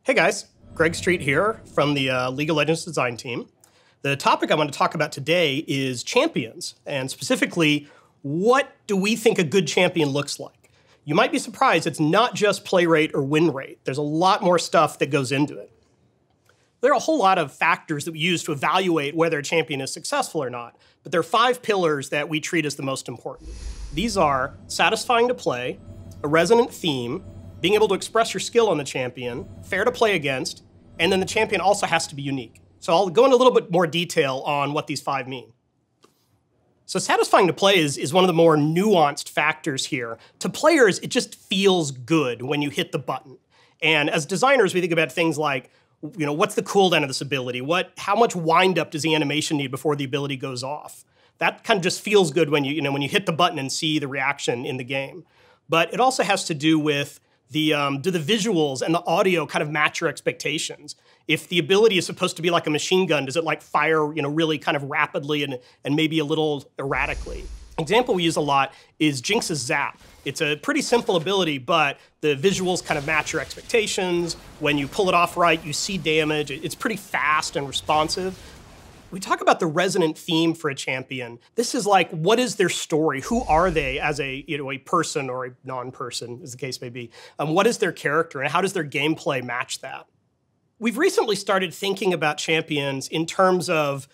Hey guys, Greg Street here from the League of Legends design team. The topic I want to talk about today is champions, and specifically, what do we think a good champion looks like? You might be surprised it's not just play rate or win rate. There's a lot more stuff that goes into it. There are a whole lot of factors that we use to evaluate whether a champion is successful or not, but there are 5 pillars that we treat as the most important. These are satisfying to play, a resonant theme, being able to express your skill on the champion, fair to play against, and then the champion also has to be unique. So I'll go into a little bit more detail on what these 5 mean. So satisfying to play is one of the more nuanced factors here. To players, it just feels good when you hit the button. And as designers, we think about things like, what's the cooldown of this ability? How much wind-up does the animation need before the ability goes off? That kind of just feels good when when you hit the button and see the reaction in the game. But it also has to do with do the visuals and the audio kind of match your expectations? If the ability is supposed to be like a machine gun, does it like fire really kind of rapidly and maybe a little erratically? An example we use a lot is Jinx's Zap. It's a pretty simple ability, but the visuals kind of match your expectations. When you pull it off right, you see damage. It's pretty fast and responsive. We talk about the resonant theme for a champion. This is like, what is their story? Who are they as a person or a non-person, as the case may be? What is their character, and how does their gameplay match that? We've recently started thinking about champions in terms of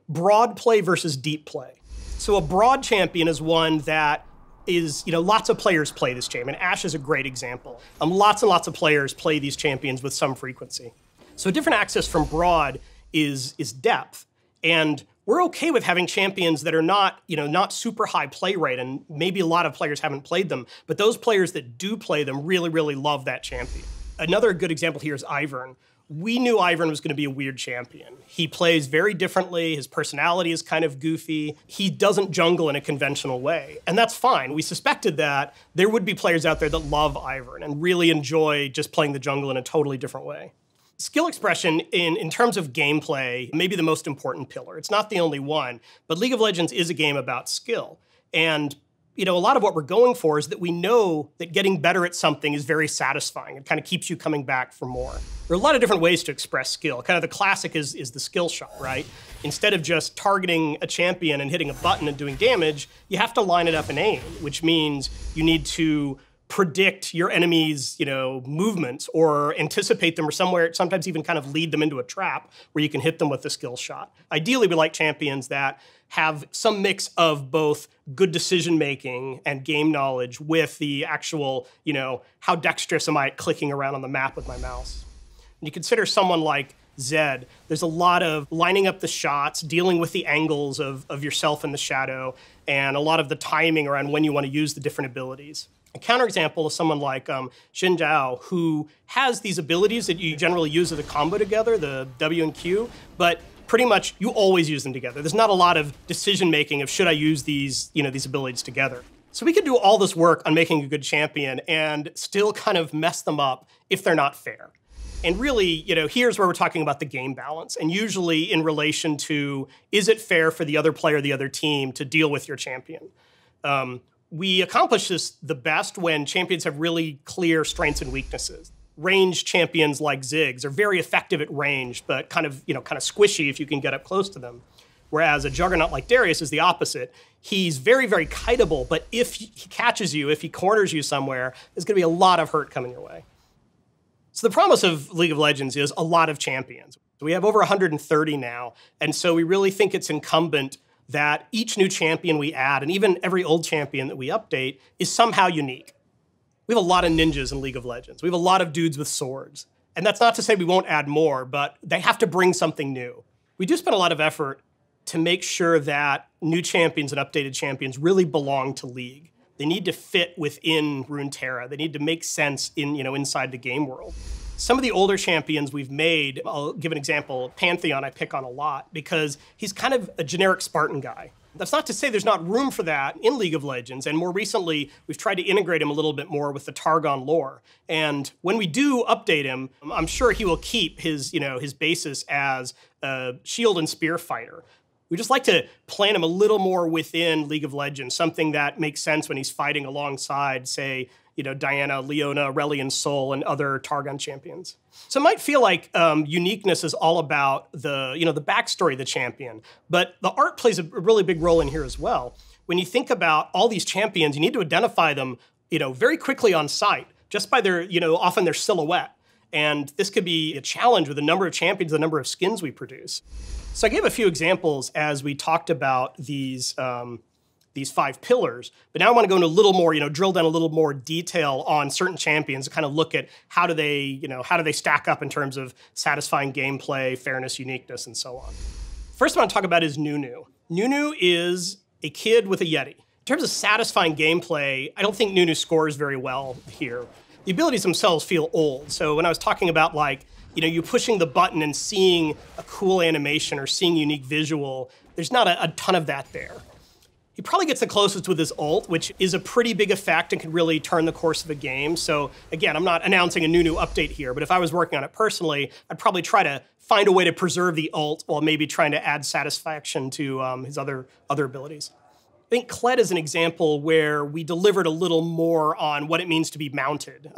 broad play versus deep play. So a broad champion is one that is, lots of players play this champion. Ashe is a great example. Lots and lots of players play these champions with some frequency. So a different axis from broad is depth. And we're okay with having champions that are not super high play rate, and maybe a lot of players haven't played them, but those players that do play them really, really love that champion. Another good example here is Ivern. We knew Ivern was going to be a weird champion. He plays very differently. His personality is kind of goofy. He doesn't jungle in a conventional way, and that's fine. We suspected that there would be players out there that love Ivern and really enjoy just playing the jungle in a totally different way. Skill expression in terms of gameplay may be the most important pillar. It's not the only one, but League of Legends is a game about skill. And a lot of what we're going for is that we know that getting better at something is very satisfying. It kind of keeps you coming back for more. There are a lot of different ways to express skill. Kind of the classic is the skill shot, right? Instead of just targeting a champion and hitting a button and doing damage, you have to line it up and aim, which means you need to predict your enemy's movements or anticipate them or sometimes even kind of lead them into a trap where you can hit them with a skill shot. Ideally, we like champions that have some mix of both good decision making and game knowledge with the actual, how dexterous am I at clicking around on the map with my mouse. And you consider someone like Zed, there's a lot of lining up the shots, dealing with the angles of yourself in the shadow, and a lot of the timing around when you want to use the different abilities. A counterexample is someone like Xin Zhao, who has these abilities that you generally use as a combo together, the W and Q, but pretty much you always use them together. There's not a lot of decision-making of should I use these abilities together. So we could do all this work on making a good champion and still kind of mess them up if they're not fair. And really, here's where we're talking about the game balance, and usually in relation to, is it fair for the other player, the other team, to deal with your champion? We accomplish this the best when champions have really clear strengths and weaknesses. Ranged champions like Ziggs are very effective at range, but kind of squishy if you can get up close to them. Whereas a juggernaut like Darius is the opposite. He's very, very kiteable, but if he catches you, if he corners you somewhere, there's going to be a lot of hurt coming your way. So the promise of League of Legends is a lot of champions. We have over 130 now, and so we really think it's incumbent that each new champion we add, and even every old champion that we update, is somehow unique. We have a lot of ninjas in League of Legends. We have a lot of dudes with swords. And that's not to say we won't add more, but they have to bring something new. We do spend a lot of effort to make sure that new champions and updated champions really belong to League. They need to fit within Runeterra. They need to make sense inside the game world. Some of the older champions we've made, I'll give an example, Pantheon I pick on a lot because he's kind of a generic Spartan guy. That's not to say there's not room for that in League of Legends, and more recently, we've tried to integrate him a little bit more with the Targon lore. And when we do update him, I'm sure he will keep his basis as a shield and spear fighter. We just like to plan him a little more within League of Legends, something that makes sense when he's fighting alongside, say, Diana, Leona, Aurelian Sol, and other Targon champions. So it might feel like uniqueness is all about the backstory of the champion, but the art plays a really big role in here as well. When you think about all these champions, you need to identify them, very quickly on sight, just by their, often their silhouette. And this could be a challenge with the number of champions, the number of skins we produce. So I gave a few examples as we talked about these 5 pillars, but now I want to go into a little more, drill down a little more detail on certain champions, kind of look at how do they stack up in terms of satisfying gameplay, fairness, uniqueness, and so on. First I want to talk about is Nunu. Nunu is a kid with a Yeti. In terms of satisfying gameplay, I don't think Nunu scores very well here. The abilities themselves feel old. So when I was talking about you pushing the button and seeing a cool animation or seeing unique visual, there's not a ton of that there. He probably gets the closest with his ult, which is a pretty big effect and can really turn the course of a game. So again, I'm not announcing a Nunu update here, but if I was working on it personally, I'd probably try to find a way to preserve the ult while maybe trying to add satisfaction to his other abilities. I think Kled is an example where we delivered a little more on what it means to be mounted.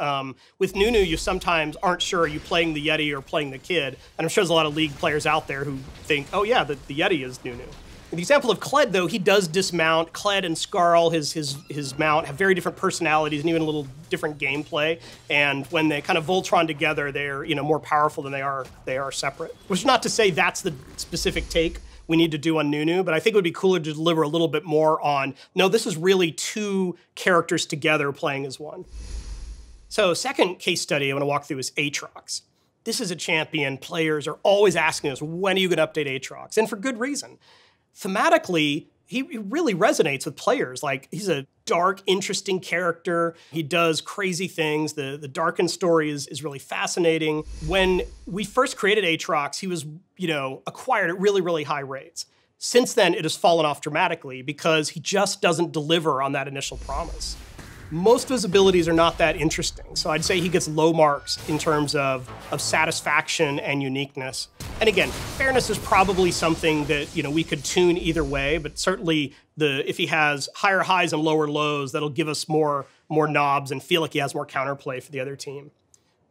With Nunu, you sometimes aren't sure, are you playing the Yeti or playing the kid? And I'm sure there's a lot of League players out there who think, oh yeah, the Yeti is Nunu. In the example of Kled, though, he does dismount. Kled and Skarl, his mount, have very different personalities and even a little different gameplay. And when they kind of Voltron together, they're more powerful than they are separate. Which is not to say that's the specific take we need to do on Nunu, but I think it would be cooler to deliver a little bit more on, no, this is really 2 characters together playing as one. So second case study I want to walk through is Atrok's. This is a champion players are always asking us, when are you going to update Atrok's? And for good reason. Thematically, he really resonates with players. He's a dark, interesting character. He does crazy things. The Darken story is really fascinating. When we first created Atrok's, he was, acquired at really, really high rates. Since then, it has fallen off dramatically because he just doesn't deliver on that initial promise. Most of his abilities are not that interesting. So I'd say he gets low marks in terms of satisfaction and uniqueness. And again, fairness is probably something that we could tune either way, but certainly if he has higher highs and lower lows, that'll give us more knobs and feel like he has more counterplay for the other team.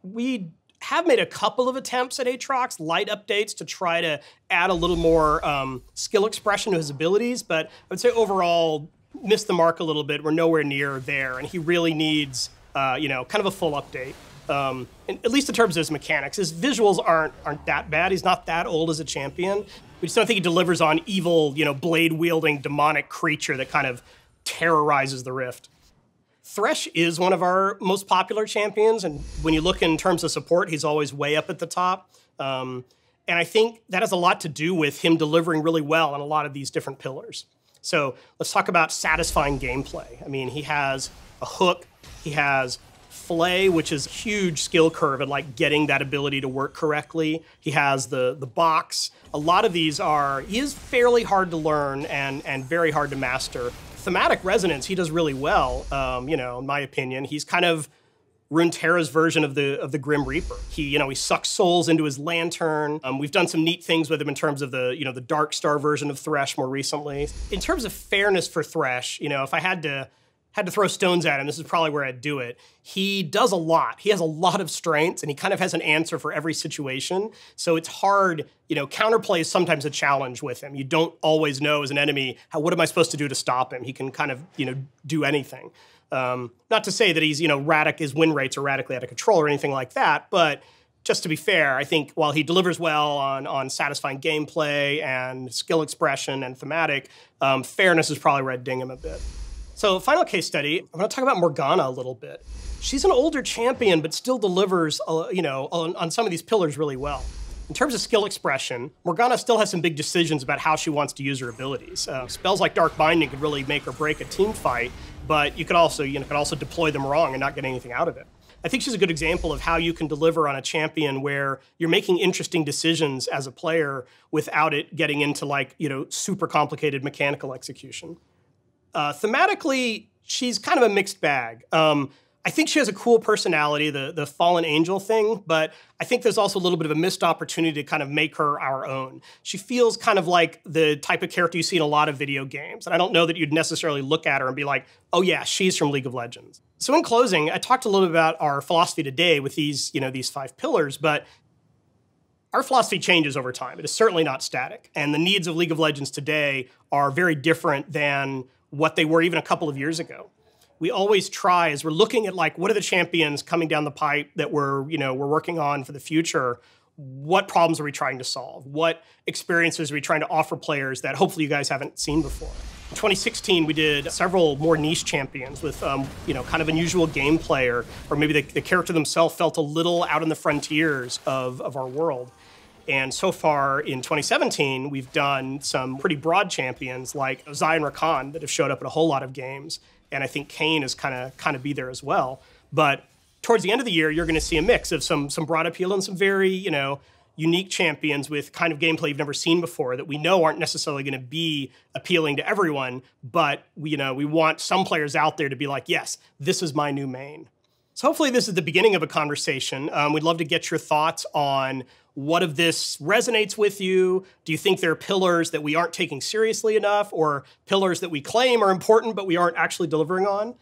We have made a couple of attempts at Atrok's, light updates to try to add a little more skill expression to his abilities, but I would say overall, missed the mark a little bit. We're nowhere near there, and he really needs, kind of a full update. At least in terms of his mechanics. His visuals aren't that bad. He's not that old as a champion. We just don't think he delivers on evil, blade-wielding demonic creature that kind of terrorizes the Rift. Thresh is one of our most popular champions, and when you look in terms of support, he's always way up at the top. And I think that has a lot to do with him delivering really well on a lot of these different pillars. So let's talk about satisfying gameplay. I mean, he has a hook, he has Flay, which is a huge skill curve at getting that ability to work correctly. He has the box. A lot of these he is fairly hard to learn and very hard to master. Thematic resonance, he does really well, in my opinion. He's kind of Runeterra's version of the Grim Reaper. He sucks souls into his lantern. We've done some neat things with him in terms of the Dark Star version of Thresh more recently. In terms of fairness for Thresh, if I had to throw stones at him, this is probably where I'd do it. He does a lot. He has a lot of strengths, and he kind of has an answer for every situation. So it's hard, counterplay is sometimes a challenge with him. You don't always know as an enemy, what am I supposed to do to stop him? He can kind of, do anything. Not to say that he's, his win rates are radically out of control or anything like that, but just to be fair, I think while he delivers well on satisfying gameplay and skill expression and thematic, fairness is probably where I'd ding him a bit. So final case study, I'm going to talk about Morgana a little bit. She's an older champion, but still delivers, on some of these pillars really well. In terms of skill expression, Morgana still has some big decisions about how she wants to use her abilities. Spells like Dark Binding could really make or break a team fight, but you could also deploy them wrong and not get anything out of it. I think she's a good example of how you can deliver on a champion where you're making interesting decisions as a player without it getting into super complicated mechanical execution. Thematically, she's kind of a mixed bag. I I think she has a cool personality, the fallen angel thing, but I think there's also a little bit of a missed opportunity to kind of make her our own. She feels kind of like the type of character you see in a lot of video games. And I don't know that you'd necessarily look at her and be like, oh yeah, she's from League of Legends. So in closing, I talked a little bit about our philosophy today with these, these 5 pillars, but our philosophy changes over time. It is certainly not static. And the needs of League of Legends today are very different than what they were even a couple of years ago. We always try, as we're looking at like, what are the champions coming down the pipe that we're working on for the future? What problems are we trying to solve? What experiences are we trying to offer players that hopefully you guys haven't seen before? In 2016, we did several more niche champions with, kind of unusual gameplay, or maybe the character themselves felt a little out in the frontiers of our world. And so far in 2017, we've done some pretty broad champions like Zai and Rakan that have showed up in a whole lot of games. And I think Kane is kind of be there as well. But towards the end of the year, you're going to see a mix of some broad appeal and some very, unique champions with kind of gameplay you've never seen before that we know aren't necessarily going to be appealing to everyone. But we want some players out there to be like, yes, this is my new main. So hopefully this is the beginning of a conversation. We'd love to get your thoughts on what of this resonates with you. Do you think there are pillars that we aren't taking seriously enough, or pillars that we claim are important but we aren't actually delivering on?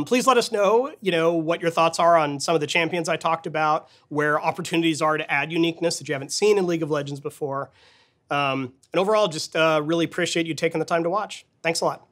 Please let us know, what your thoughts are on some of the champions I talked about, where opportunities are to add uniqueness that you haven't seen in League of Legends before. And overall, just really appreciate you taking the time to watch. Thanks a lot.